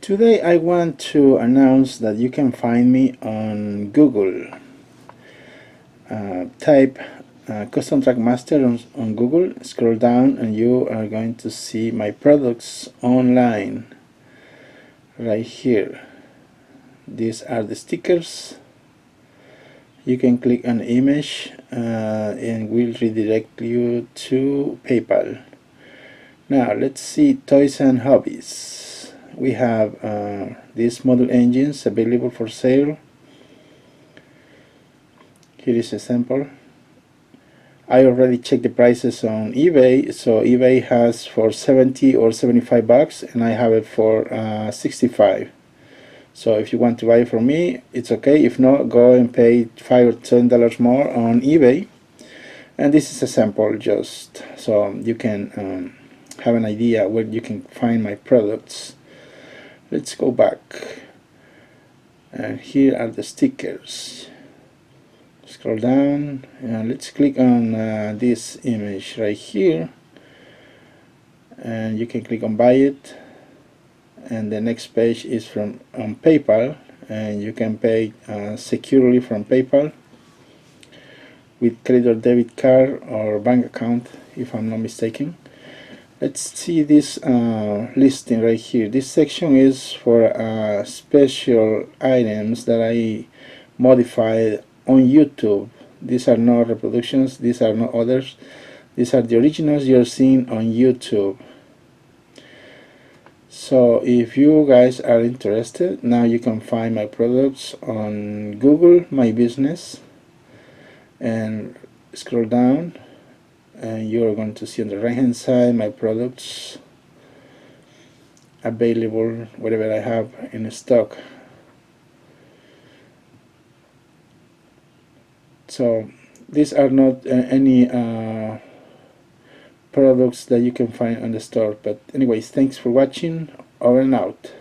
Today I want to announce that you can find me on Google. Type custom Trackmaster on Google, scroll down and you are going to see my products online right here. These are the stickers. You can click on image and will redirect you to PayPal. Now let's see toys and hobbies. We have these model engines available for sale. Here is a sample. I already checked the prices on eBay, so eBay has for 70 or 75 bucks and I have it for 65. So if you want to buy it from me, it's okay. If not, go and pay $5 or $10 more on eBay. And this is a sample, just so you can have an idea where you can find my products. Let's go back, and here are the stickers. Scroll down and let's click on this image right here, and you can click on buy it, and the next page is from PayPal, and you can pay securely from PayPal with credit or debit card or bank account, if I'm not mistaken. Let's see this listing right here. This section is for special items that I modified on YouTube. These are not reproductions, these are not others. These are the originals you're seeing on YouTube. So if you guys are interested, now you can find my products on Google My Business and scroll down, and you're going to see on the right hand side my products available, whatever I have in stock. So these are not any products that you can find on the store, but anyways, thanks for watching. Over and out.